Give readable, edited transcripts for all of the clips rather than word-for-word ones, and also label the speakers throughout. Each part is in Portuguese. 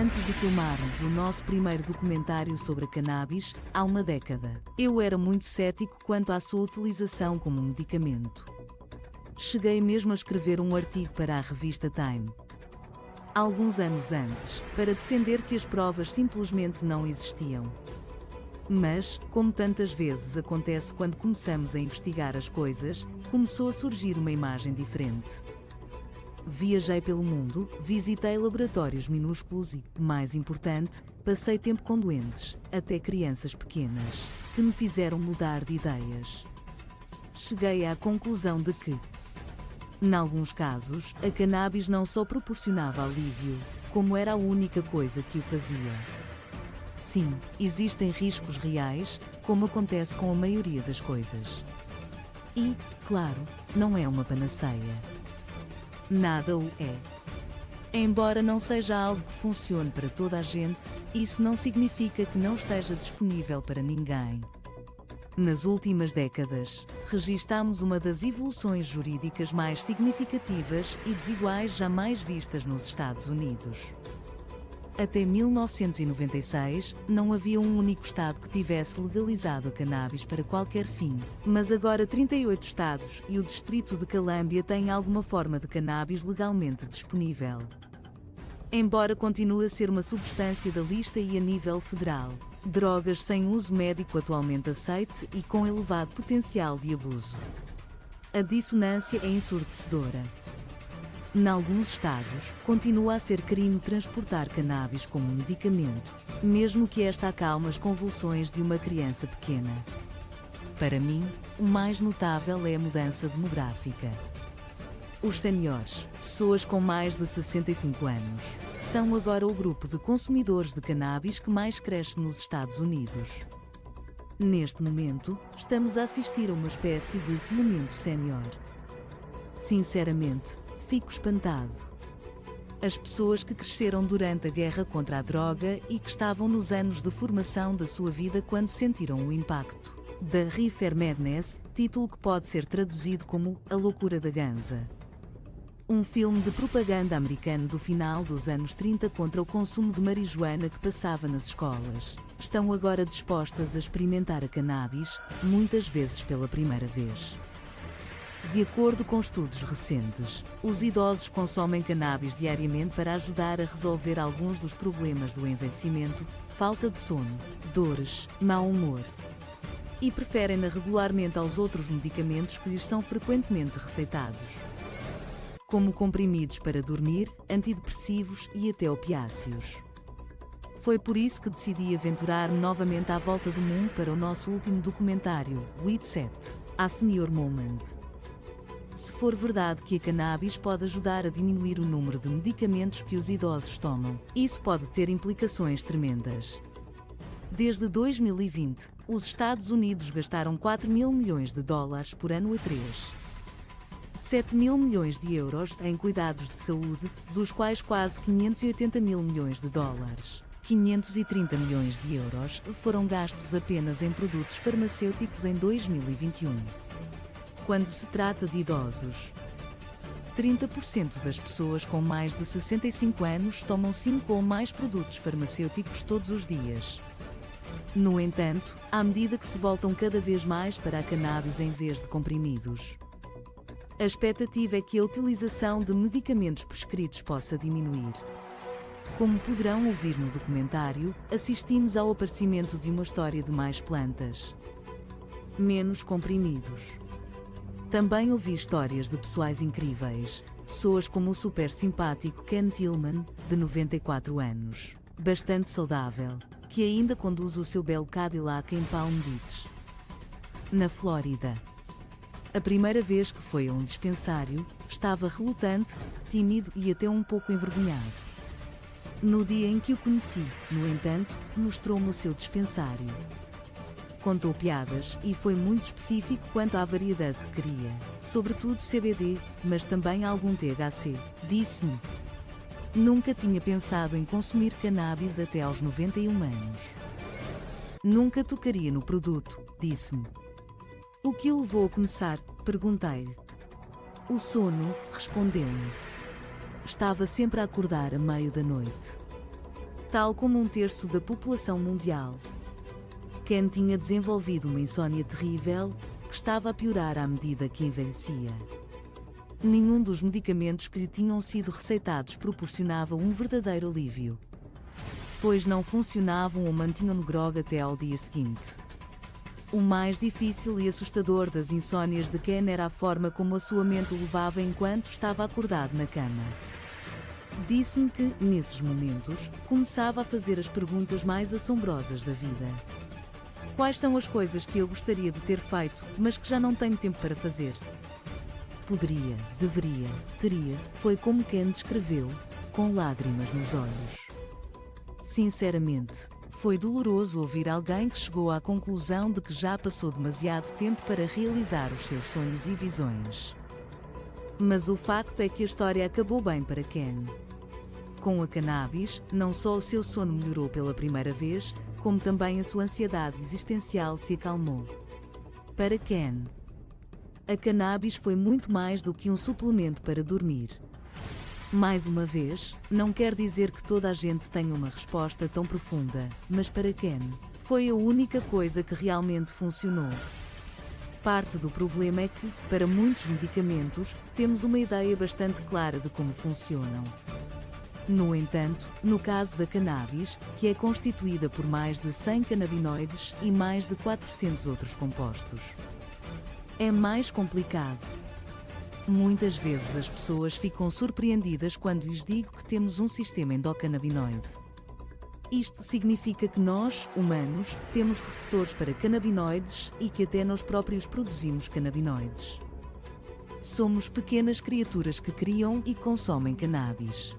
Speaker 1: antes de filmarmos o nosso primeiro documentário sobre a cannabis, há uma década, eu era muito cético quanto à sua utilização como medicamento. Cheguei mesmo a escrever um artigo para a revista Time, alguns anos antes, para defender que as provas simplesmente não existiam. Mas, como tantas vezes acontece quando começamos a investigar as coisas, começou a surgir uma imagem diferente. Viajei pelo mundo, visitei laboratórios minúsculos e, mais importante, passei tempo com doentes, até crianças pequenas, que me fizeram mudar de ideias. Cheguei à conclusão de que, em alguns casos, a cannabis não só proporcionava alívio, como era a única coisa que o fazia. Sim, existem riscos reais, como acontece com a maioria das coisas. E, claro, não é uma panaceia. Nada o é. Embora não seja algo que funcione para toda a gente, isso não significa que não esteja disponível para ninguém. Nas últimas décadas, registamos uma das evoluções jurídicas mais significativas e desiguais jamais vistas nos Estados Unidos. Até 1996, não havia um único estado que tivesse legalizado a cannabis para qualquer fim, mas agora 38 estados e o Distrito de Colômbia têm alguma forma de cannabis legalmente disponível. Embora continue a ser uma substância da lista e a nível federal, drogas sem uso médico atualmente aceite e com elevado potencial de abuso. A dissonância é ensurdecedora. Em alguns estados, continua a ser crime transportar cannabis como medicamento, mesmo que esta acalme as convulsões de uma criança pequena. Para mim, o mais notável é a mudança demográfica. Os seniors, pessoas com mais de 65 anos, são agora o grupo de consumidores de cannabis que mais cresce nos Estados Unidos. Neste momento, estamos a assistir a uma espécie de momento sénior. Sinceramente, fico espantado. As pessoas que cresceram durante a guerra contra a droga e que estavam nos anos de formação da sua vida quando sentiram o impacto da Reefer Madness, título que pode ser traduzido como A Loucura da Ganza. Um filme de propaganda americano do final dos anos 30 contra o consumo de marijuana que passava nas escolas. Estão agora dispostas a experimentar a cannabis, muitas vezes pela primeira vez. De acordo com estudos recentes, os idosos consomem cannabis diariamente para ajudar a resolver alguns dos problemas do envelhecimento, falta de sono, dores, mau humor. E preferem-na regularmente aos outros medicamentos que lhes são frequentemente receitados, como comprimidos para dormir, antidepressivos e até opiáceos. Foi por isso que decidi aventurar-me novamente à volta do mundo para o nosso último documentário, Weed Set, A Senior Moment. Se for verdade que a cannabis pode ajudar a diminuir o número de medicamentos que os idosos tomam, isso pode ter implicações tremendas. Desde 2020, os Estados Unidos gastaram 4 mil milhões de dólares por ano a 7 mil milhões de euros em cuidados de saúde, dos quais quase 580 mil milhões de dólares, 530 milhões de euros, foram gastos apenas em produtos farmacêuticos em 2021. Quando se trata de idosos, 30% das pessoas com mais de 65 anos tomam 5 ou mais produtos farmacêuticos todos os dias. No entanto, à medida que se voltam cada vez mais para a cannabis em vez de comprimidos, a expectativa é que a utilização de medicamentos prescritos possa diminuir. Como poderão ouvir no documentário, assistimos ao aparecimento de uma história de mais plantas, menos comprimidos. Também ouvi histórias de pessoais incríveis, pessoas como o super simpático Ken Tillman, de 94 anos, bastante saudável, que ainda conduz o seu belo Cadillac em Palm Beach, na Flórida. A primeira vez que foi a um dispensário, estava relutante, tímido e até um pouco envergonhado. No dia em que o conheci, no entanto, mostrou-me o seu dispensário. Contou piadas e foi muito específico quanto à variedade que queria, sobretudo CBD, mas também algum THC. Disse-me: nunca tinha pensado em consumir cannabis até aos 91 anos. Nunca tocaria no produto, disse-me. O que o levou a começar? Perguntei-lhe. O sono, respondeu-me. Estava sempre a acordar a meio da noite. tal como um terço da população mundial. Ken tinha desenvolvido uma insônia terrível, que estava a piorar à medida que envelhecia. Nenhum dos medicamentos que lhe tinham sido receitados proporcionava um verdadeiro alívio, pois não funcionavam ou mantinham-no grogue até ao dia seguinte. O mais difícil e assustador das insônias de Ken era a forma como a sua mente o levava enquanto estava acordado na cama. Disse-me que, nesses momentos, começava a fazer as perguntas mais assombrosas da vida. Quais são as coisas que eu gostaria de ter feito, mas que já não tenho tempo para fazer? Poderia, deveria, teria, foi como Ken descreveu, com lágrimas nos olhos. Sinceramente, foi doloroso ouvir alguém que chegou à conclusão de que já passou demasiado tempo para realizar os seus sonhos e visões. Mas o facto é que a história acabou bem para Ken. Com a cannabis, não só o seu sono melhorou pela primeira vez, como também a sua ansiedade existencial se acalmou. Para Ken, a cannabis foi muito mais do que um suplemento para dormir. Mais uma vez, não quer dizer que toda a gente tenha uma resposta tão profunda, mas para Ken, foi a única coisa que realmente funcionou. Parte do problema é que, para muitos medicamentos, temos uma ideia bastante clara de como funcionam. No entanto, no caso da cannabis, que é constituída por mais de 100 canabinoides e mais de 400 outros compostos, é mais complicado. Muitas vezes as pessoas ficam surpreendidas quando lhes digo que temos um sistema endocannabinoide. Isto significa que nós, humanos, temos receptores para canabinoides e que até nós próprios produzimos canabinoides. Somos pequenas criaturas que criam e consomem cannabis.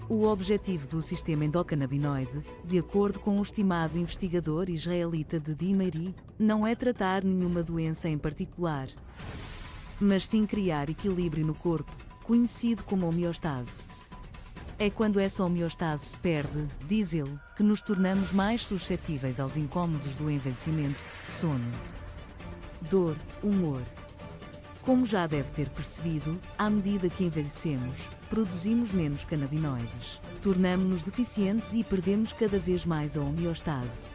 Speaker 1: O objetivo do sistema endocannabinoide, de acordo com o estimado investigador israelita de Dimeri, não é tratar nenhuma doença em particular, mas sim criar equilíbrio no corpo, conhecido como homeostase. É quando essa homeostase se perde, diz ele, que nos tornamos mais suscetíveis aos incômodos do envelhecimento, sono, dor, humor. Como já deve ter percebido, à medida que envelhecemos, produzimos menos canabinoides, tornamo-nos deficientes e perdemos cada vez mais a homeostase.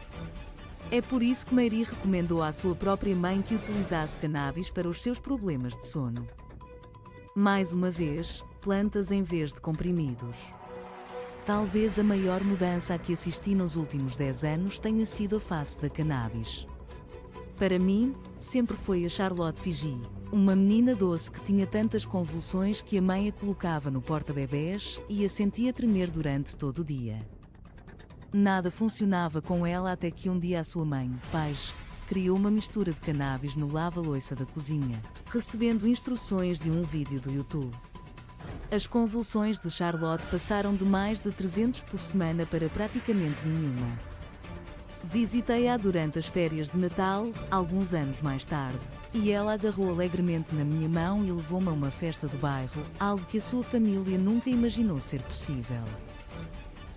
Speaker 1: É por isso que Mary recomendou à sua própria mãe que utilizasse cannabis para os seus problemas de sono. Mais uma vez, plantas em vez de comprimidos. Talvez a maior mudança a que assisti nos últimos 10 anos tenha sido a face da cannabis. Para mim, sempre foi a Charlotte Figi, uma menina doce que tinha tantas convulsões que a mãe a colocava no porta-bebés e a sentia tremer durante todo o dia. Nada funcionava com ela até que um dia a sua mãe, Paige, criou uma mistura de cannabis no lava-loiça da cozinha, recebendo instruções de um vídeo do YouTube. As convulsões de Charlotte passaram de mais de 300 por semana para praticamente nenhuma. Visitei-a durante as férias de Natal, alguns anos mais tarde, e ela agarrou alegremente na minha mão e levou-me a uma festa do bairro, algo que a sua família nunca imaginou ser possível.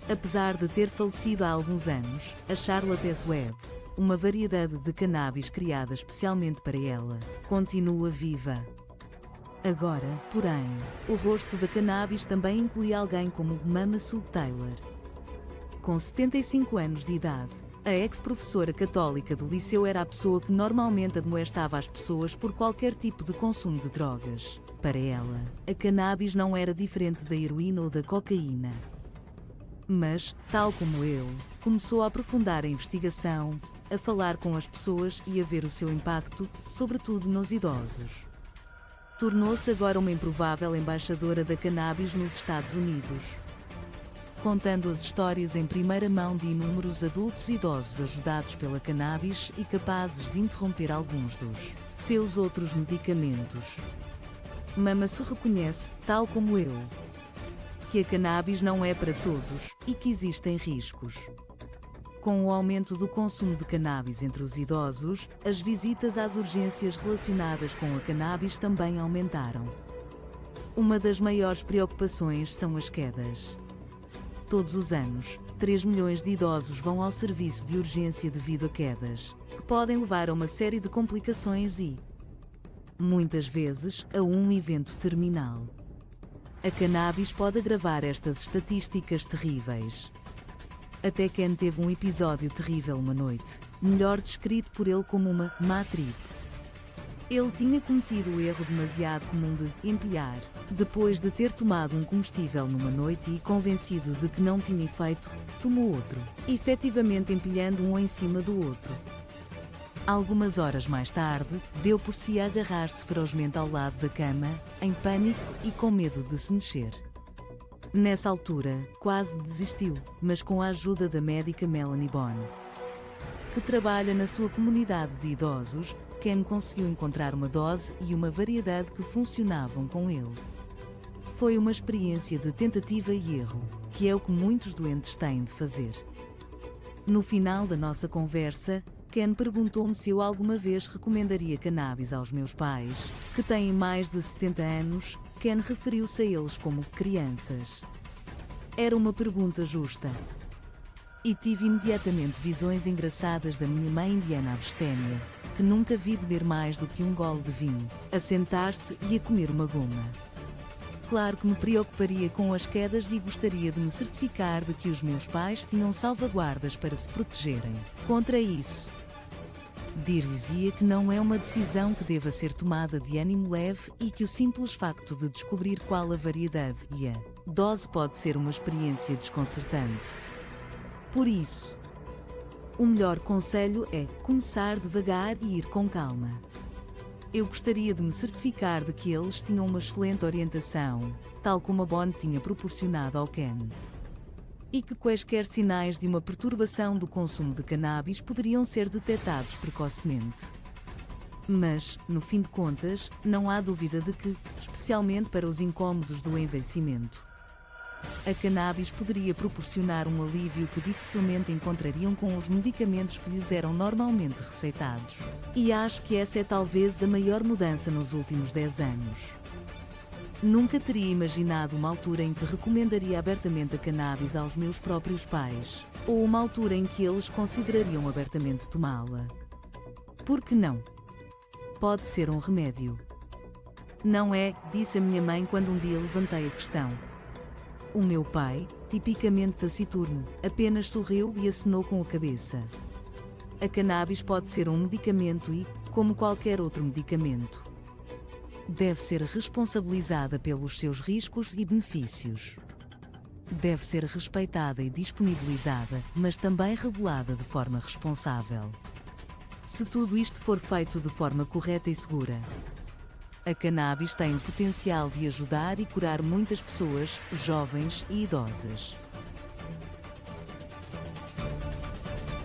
Speaker 1: Apesar de ter falecido há alguns anos, a Charlotte Web, uma variedade de cannabis criada especialmente para ela, continua viva. Agora, porém, o rosto da cannabis também inclui alguém como Mama Sue Taylor. Com 75 anos de idade, a ex-professora católica do liceu era a pessoa que normalmente admoestava as pessoas por qualquer tipo de consumo de drogas. Para ela, a cannabis não era diferente da heroína ou da cocaína. Mas, tal como eu, começou a aprofundar a investigação, a falar com as pessoas e a ver o seu impacto, sobretudo nos idosos. Tornou-se agora uma improvável embaixadora da cannabis nos Estados Unidos, contando as histórias em primeira mão de inúmeros adultos idosos ajudados pela cannabis e capazes de interromper alguns dos seus outros medicamentos. Mama Sue reconhece, tal como eu, que a cannabis não é para todos e que existem riscos. Com o aumento do consumo de cannabis entre os idosos, as visitas às urgências relacionadas com a cannabis também aumentaram. Uma das maiores preocupações são as quedas. Todos os anos, 3 milhões de idosos vão ao serviço de urgência devido a quedas, que podem levar a uma série de complicações e, muitas vezes, a um evento terminal. A cannabis pode agravar estas estatísticas terríveis. Até Ken teve um episódio terrível uma noite, melhor descrito por ele como uma má trip. Ele tinha cometido o erro demasiado comum de empilhar, depois de ter tomado um comestível numa noite e convencido de que não tinha efeito, tomou outro, efetivamente empilhando um em cima do outro. Algumas horas mais tarde, deu por si a agarrar-se ferozmente ao lado da cama, em pânico e com medo de se mexer. Nessa altura, quase desistiu, mas com a ajuda da médica Melanie Bohn, que trabalha na sua comunidade de idosos, Ken conseguiu encontrar uma dose e uma variedade que funcionavam com ele. Foi uma experiência de tentativa e erro, que é o que muitos doentes têm de fazer. No final da nossa conversa, Ken perguntou-me se eu alguma vez recomendaria cannabis aos meus pais, que têm mais de 70 anos. Ken referiu-se a eles como crianças. Era uma pergunta justa. E tive imediatamente visões engraçadas da minha mãe indiana abstêmia, que nunca vi beber mais do que um gole de vinho, a sentar-se e a comer uma goma. Claro que me preocuparia com as quedas e gostaria de me certificar de que os meus pais tinham salvaguardas para se protegerem contra isso. Dizia que não é uma decisão que deva ser tomada de ânimo leve e que o simples facto de descobrir qual a variedade e a dose pode ser uma experiência desconcertante. Por isso, o melhor conselho é começar devagar e ir com calma. Eu gostaria de me certificar de que eles tinham uma excelente orientação, tal como a Bohn tinha proporcionado ao Ken. E que quaisquer sinais de uma perturbação do consumo de cannabis poderiam ser detectados precocemente. Mas, no fim de contas, não há dúvida de que, especialmente para os incômodos do envelhecimento, a cannabis poderia proporcionar um alívio que dificilmente encontrariam com os medicamentos que lhes eram normalmente receitados. E acho que essa é talvez a maior mudança nos últimos 10 anos. Nunca teria imaginado uma altura em que recomendaria abertamente a cannabis aos meus próprios pais, ou uma altura em que eles considerariam abertamente tomá-la. Por que não? Pode ser um remédio. Não é, disse a minha mãe quando um dia levantei a questão. O meu pai, tipicamente taciturno, apenas sorriu e acenou com a cabeça. A cannabis pode ser um medicamento e, como qualquer outro medicamento, deve ser responsabilizada pelos seus riscos e benefícios. Deve ser respeitada e disponibilizada, mas também regulada de forma responsável. Se tudo isto for feito de forma correta e segura, a cannabis tem o potencial de ajudar e curar muitas pessoas, jovens e idosas.